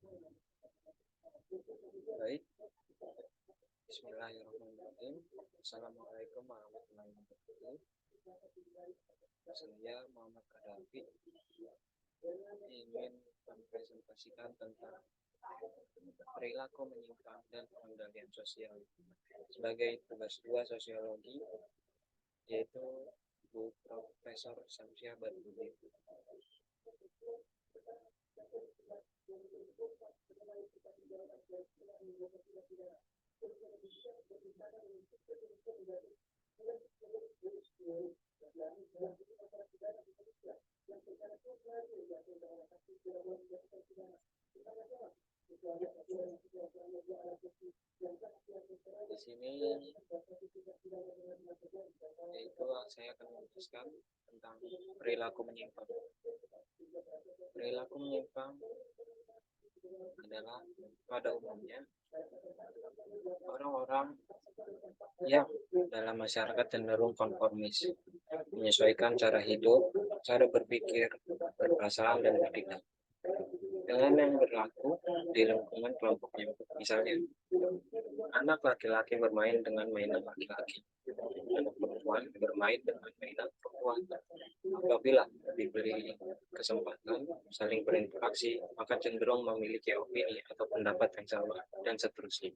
Baik, Bismillahirrahmanirrahim. Assalamualaikum warahmatullahi wabarakatuh. Saya Muhammad Kadafi ingin mempresentasikan tentang perilaku menyimpang dan pengendalian sosial sebagai tugas 2 sosiologi, yaitu Bu Profesor Samsyah Badrudin. Di sini yaitu saya akan menjelaskan tentang perilaku menyimpang. Perilaku menyimpang adalah pada umumnya orang-orang yang dalam masyarakat cenderung konformis, menyesuaikan cara hidup, cara berpikir, berperasaan, dan bertindak dengan yang berlaku di lingkungan kelompoknya. Misalnya, anak laki-laki bermain dengan mainan laki-laki, anak perempuan bermain dengan mainan perempuan. Apabila diberi kesempatan saling berinteraksi, maka cenderung memiliki opini atau pendapat yang sama, dan seterusnya.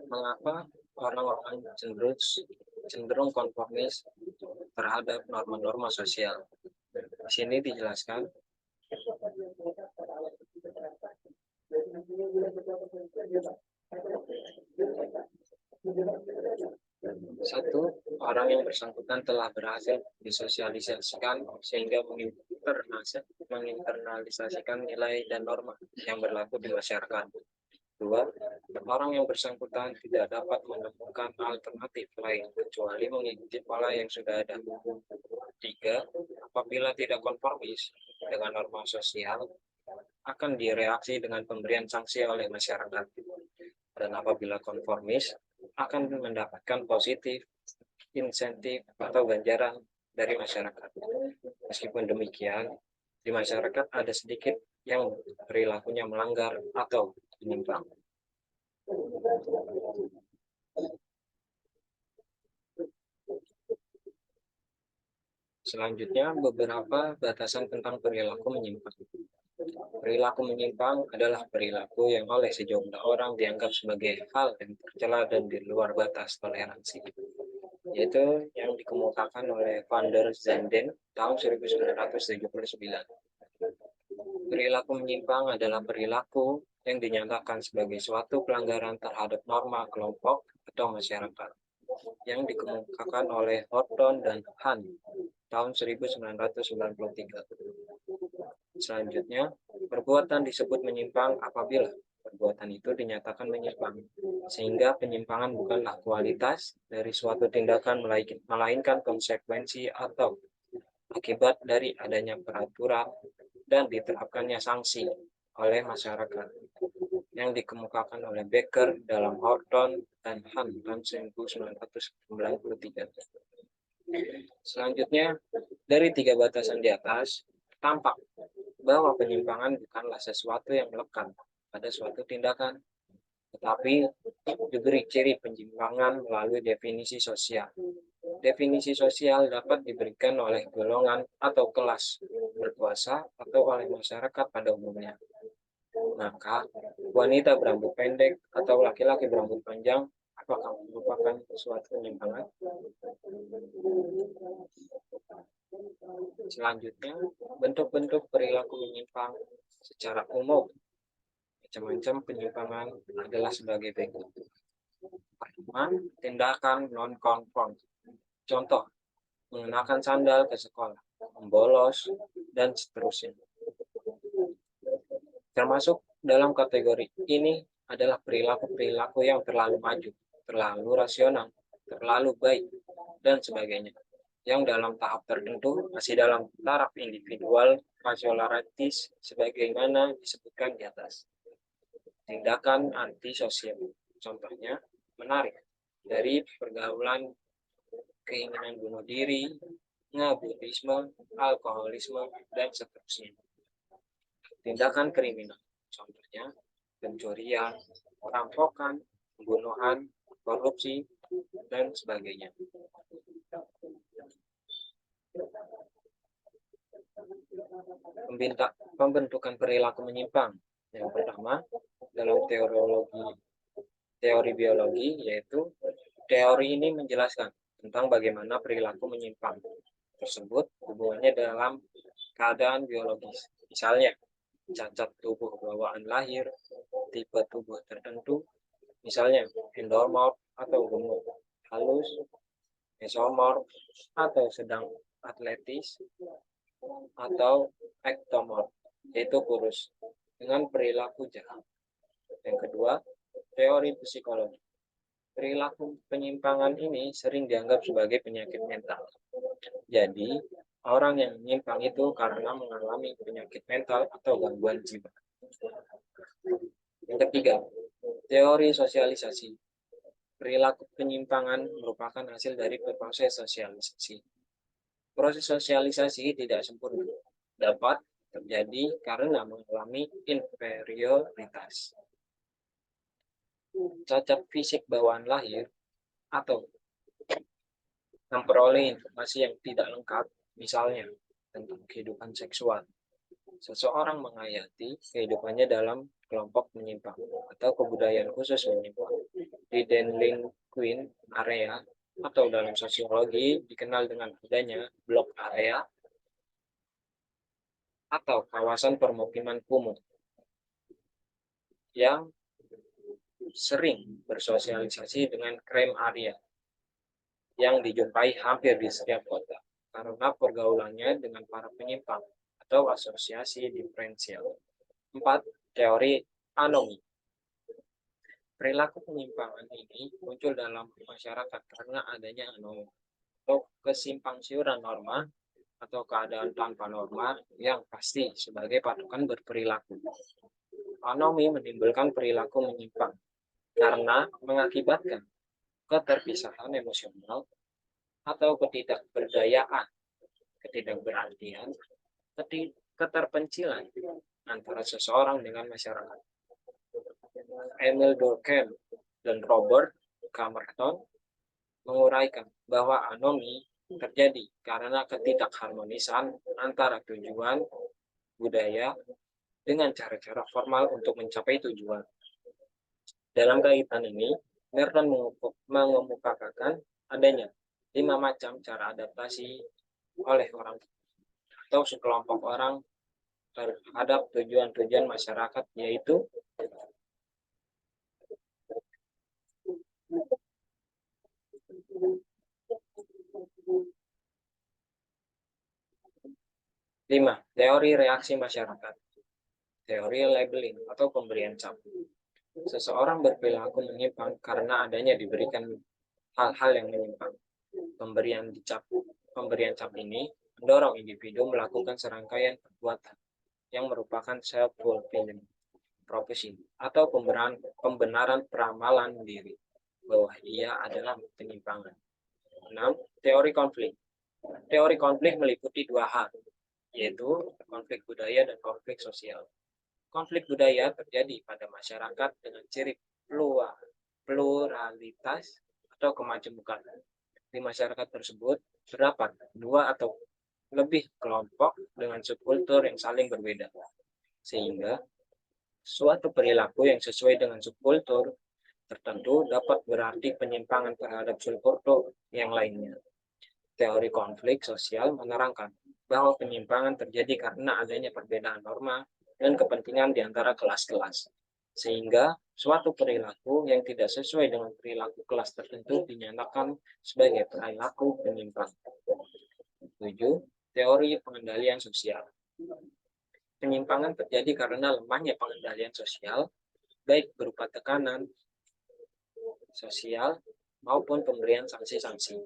Mengapa orang-orang cenderung konformis terhadap norma-norma sosial? Di sini dijelaskan satu, orang yang bersangkutan telah berhasil disosialisasikan sehingga menginternalisasikan nilai dan norma yang berlaku di masyarakat. Dua, orang yang bersangkutan tidak dapat menemukan alternatif lain kecuali mengikuti pola yang sudah ada. Tiga, apabila tidak konformis dengan norma sosial, akan direaksi dengan pemberian sanksi oleh masyarakat. Dan apabila konformis, akan mendapatkan positif, insentif, atau ganjaran dari masyarakat. Meskipun demikian, di masyarakat ada sedikit yang perilakunya melanggar atau menyimpang. Selanjutnya, beberapa batasan tentang perilaku menyimpang. Perilaku menyimpang adalah perilaku yang oleh sejumlah orang dianggap sebagai hal yang tercela dan di luar batas toleransi, yaitu yang dikemukakan oleh Van der Zanden tahun 1979. Perilaku menyimpang adalah perilaku yang dinyatakan sebagai suatu pelanggaran terhadap norma kelompok atau masyarakat, yang dikemukakan oleh Horton dan Han tahun 1993. Selanjutnya, perbuatan disebut menyimpang apabila perbuatan itu dinyatakan menyimpang, sehingga penyimpangan bukanlah kualitas dari suatu tindakan melainkan konsekuensi atau akibat dari adanya peraturan dan diterapkannya sanksi oleh masyarakat, yang dikemukakan oleh Becker dalam Horton dan Han tahun 1993. Selanjutnya, dari 3 batasan di atas, tampak bahwa penyimpangan bukanlah sesuatu yang melekat pada suatu tindakan, tetapi diberi ciri penyimpangan melalui definisi sosial. Definisi sosial dapat diberikan oleh golongan atau kelas berkuasa atau oleh masyarakat pada umumnya. Maka, wanita berambut pendek atau laki-laki berambut panjang apakah merupakan suatu penyimpangan? Selanjutnya, bentuk-bentuk perilaku menyimpang secara umum. Macam-macam penyimpangan adalah sebagai berikut. Pertama, tindakan non-konform. Contoh, mengenakan sandal ke sekolah, membolos, dan seterusnya. Termasuk dalam kategori ini adalah perilaku-perilaku yang terlalu maju, terlalu rasional, terlalu baik, dan sebagainya, yang dalam tahap tertentu masih dalam taraf individual rasionalitis sebagaimana disebutkan di atas. Tindakan antisosial, contohnya menarik, dari pergaulan, keinginan bunuh diri, ngebudisme, alkoholisme, dan seterusnya. Tindakan kriminal, contohnya pencurian, perampokan, pembunuhan, korupsi, dan sebagainya. Pembentukan perilaku menyimpang. Yang pertama, dalam teori biologi, yaitu teori ini menjelaskan tentang bagaimana perilaku menyimpang tersebut hubungannya dalam keadaan biologis. Misalnya, cacat tubuh bawaan lahir, tipe tubuh tertentu, misalnya endomorf atau gemuk, halus, mesomorf atau sedang atletis, atau ektomorf, yaitu kurus, dengan perilaku jahat. Yang kedua, teori psikologi. Perilaku penyimpangan ini sering dianggap sebagai penyakit mental. Jadi, orang yang menyimpang itu karena mengalami penyakit mental atau gangguan jiwa. Yang ketiga, teori sosialisasi. Perilaku penyimpangan merupakan hasil dari proses sosialisasi. Proses sosialisasi tidak sempurna, dapat terjadi karena mengalami inferioritas, cacat fisik bawaan lahir, atau memperoleh informasi yang tidak lengkap, misalnya tentang kehidupan seksual. Seseorang menghayati kehidupannya dalam kelompok menyimpang atau kebudayaan khusus menyimpang di Delinquent area, atau dalam sosiologi dikenal dengan adanya blok area atau kawasan permukiman kumuh yang sering bersosialisasi dengan crime area yang dijumpai hampir di setiap kota karena pergaulannya dengan para penyimpang atau asosiasi diferensial. 4. Teori anomi. Perilaku penyimpangan ini muncul dalam masyarakat karena adanya anomi atau kesimpangsiuran norma atau keadaan tanpa norma yang pasti sebagai patokan berperilaku. Anomi menimbulkan perilaku menyimpang karena mengakibatkan keterpisahan emosional atau ketidakberdayaan, ketidakberartian, keterpencilan antara seseorang dengan masyarakat. Emil Durkheim dan Robert Camerton menguraikan bahwa anomi terjadi karena ketidakharmonisan antara tujuan budaya dengan cara-cara formal untuk mencapai tujuan. Dalam kaitan ini, Merton mengemukakan adanya 5 macam cara adaptasi oleh orang atau sekelompok orang terhadap tujuan-tujuan masyarakat, yaitu lima, teori reaksi masyarakat, teori labeling atau pemberian cap. Seseorang berperilaku menyimpang karena adanya diberikan hal-hal yang menyimpang. Pemberian cap ini mendorong individu melakukan serangkaian perbuatan yang merupakan self-fulfilling prophecy atau pembenaran peramalan diri bahwa ia adalah penyimpangan. 6. Teori konflik. Teori konflik meliputi 2 hal, yaitu konflik budaya dan konflik sosial. Konflik budaya terjadi pada masyarakat dengan ciri pluralitas atau kemajemukan. Di masyarakat tersebut terdapat 2 atau lebih kelompok dengan subkultur yang saling berbeda, sehingga suatu perilaku yang sesuai dengan subkultur tertentu dapat berarti penyimpangan terhadap subkultur yang lainnya. Teori konflik sosial menerangkan bahwa penyimpangan terjadi karena adanya perbedaan norma dan kepentingan di antara kelas-kelas, sehingga suatu perilaku yang tidak sesuai dengan perilaku kelas tertentu dinyatakan sebagai perilaku penyimpang. 7. Teori pengendalian sosial. Penyimpangan terjadi karena lemahnya pengendalian sosial, baik berupa tekanan sosial maupun pemberian sanksi-sanksi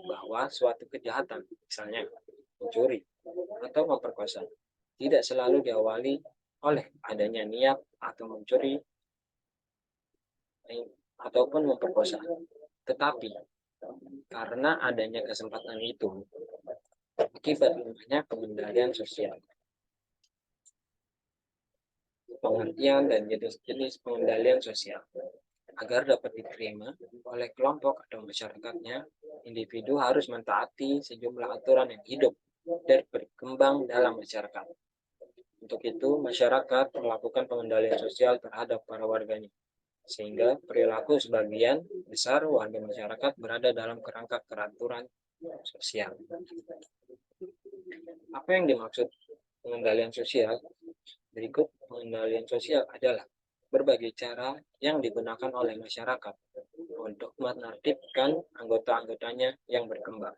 bahwa suatu kejahatan, misalnya mencuri atau memperkosa, tidak selalu diawali oleh adanya niat atau mencuri ataupun memperkosa. Tetapi karena adanya kesempatan itu, akibat lemahnya pengendalian sosial, pengertian dan jenis-jenis pengendalian sosial agar dapat diterima oleh kelompok atau masyarakatnya, individu harus mentaati sejumlah aturan yang hidup dan berkembang dalam masyarakat. Untuk itu, masyarakat melakukan pengendalian sosial terhadap para warganya, sehingga perilaku sebagian besar warga masyarakat berada dalam kerangka peraturan sosial. Apa yang dimaksud pengendalian sosial? Berikut pengendalian sosial adalah berbagai cara yang digunakan oleh masyarakat untuk menertibkan anggota-anggotanya yang berkembang.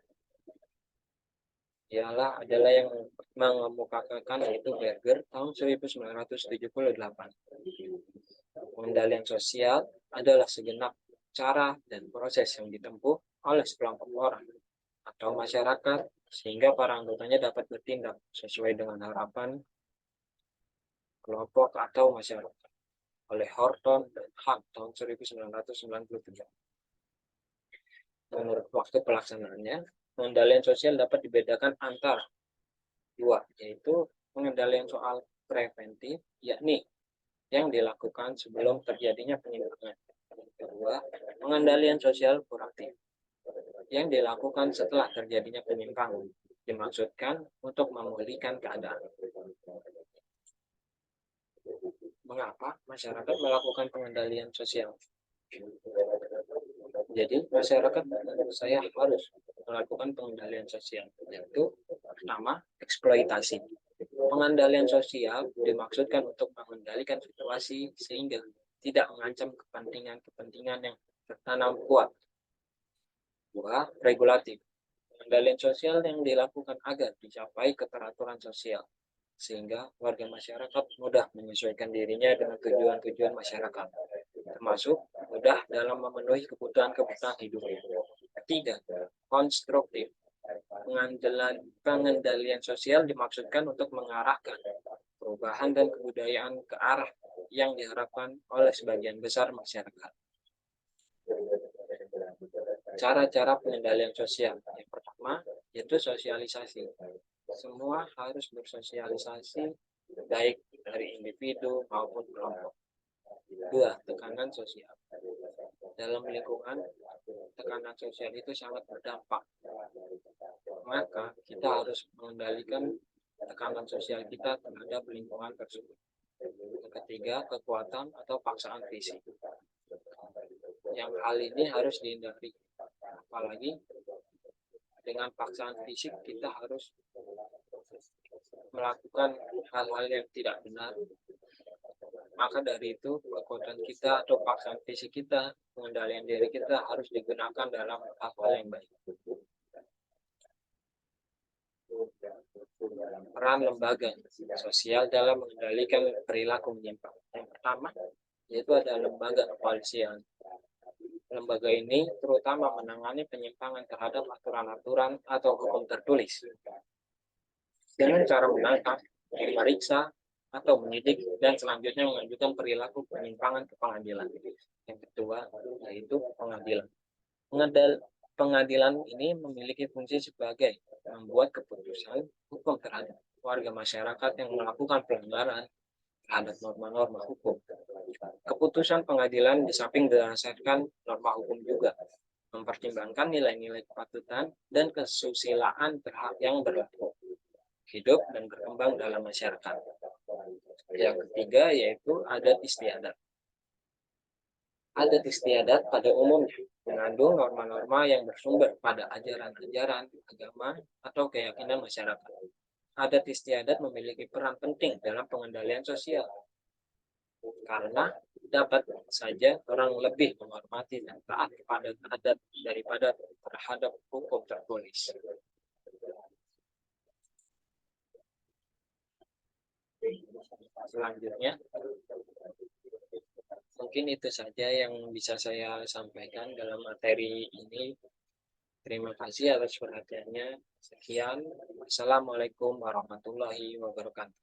Adalah yang mengemukakan yaitu Berger tahun 1978. Pengendalian sosial adalah segenap cara dan proses yang ditempuh oleh sekelompok orang atau masyarakat sehingga para anggotanya dapat bertindak sesuai dengan harapan kelompok atau masyarakat oleh Horton dan Hart tahun 1993. Menurut waktu pelaksanaannya, pengendalian sosial dapat dibedakan antara dua, yaitu pengendalian soal preventif, yakni yang dilakukan sebelum terjadinya penyimpangan. Kedua, pengendalian sosial kuratif, yang dilakukan setelah terjadinya penyimpangan, dimaksudkan untuk memulihkan keadaan. Mengapa masyarakat melakukan pengendalian sosial? Jadi masyarakat saya harus melakukan pengendalian sosial, yaitu pertama eksploitasi. Pengendalian sosial dimaksudkan untuk mengendalikan situasi sehingga tidak mengancam kepentingan-kepentingan yang tertanam kuat. Dua, regulatif. Pengendalian sosial yang dilakukan agar dicapai keteraturan sosial, sehingga warga masyarakat mudah menyesuaikan dirinya dengan tujuan-tujuan masyarakat, termasuk mudah dalam memenuhi kebutuhan-kebutuhan hidupnya. Ketiga, konstruktif. Pengendalian sosial dimaksudkan untuk mengarahkan perubahan dan kebudayaan ke arah yang diharapkan oleh sebagian besar masyarakat. Cara-cara pengendalian sosial. Yang pertama, yaitu sosialisasi. Semua harus bersosialisasi, baik dari individu maupun kelompok. Dua, tekanan sosial. Dalam lingkungan, tekanan sosial itu sangat berdampak. Maka kita harus mengendalikan tekanan sosial kita terhadap lingkungan tersebut. Ketiga, kekuatan atau paksaan fisik. Yang hal ini harus dihindari. Apalagi dengan paksaan fisik kita harus melakukan hal-hal yang tidak benar. Maka dari itu kekuatan kita atau paksaan fisik kita, pengendalian diri kita harus digunakan dalam hal-hal yang baik. Peran lembaga sosial dalam mengendalikan perilaku menyimpang. Yang pertama, yaitu ada lembaga kepolisian. Lembaga ini terutama menangani penyimpangan terhadap aturan-aturan atau hukum tertulis dengan cara menangkap, memeriksa, atau menyidik dan selanjutnya mengajukan perilaku penyimpangan ke pengadilan. Yang kedua yaitu pengadilan. Pengadilan ini memiliki fungsi sebagai membuat keputusan hukum terhadap warga masyarakat yang melakukan pelanggaran terhadap norma-norma hukum. Keputusan pengadilan di samping berdasarkan norma hukum juga mempertimbangkan nilai-nilai kepatutan dan kesusilaan yang berlaku hidup dan berkembang dalam masyarakat. Yang ketiga yaitu adat istiadat. Adat istiadat pada umumnya mengandung norma-norma yang bersumber pada ajaran-ajaran agama atau keyakinan masyarakat. Adat istiadat memiliki peran penting dalam pengendalian sosial karena dapat saja orang lebih menghormati dan taat kepada adat daripada terhadap hukum tertulis. Selanjutnya, mungkin itu saja yang bisa saya sampaikan dalam materi ini. Terima kasih atas perhatiannya. Sekian. Assalamualaikum warahmatullahi wabarakatuh.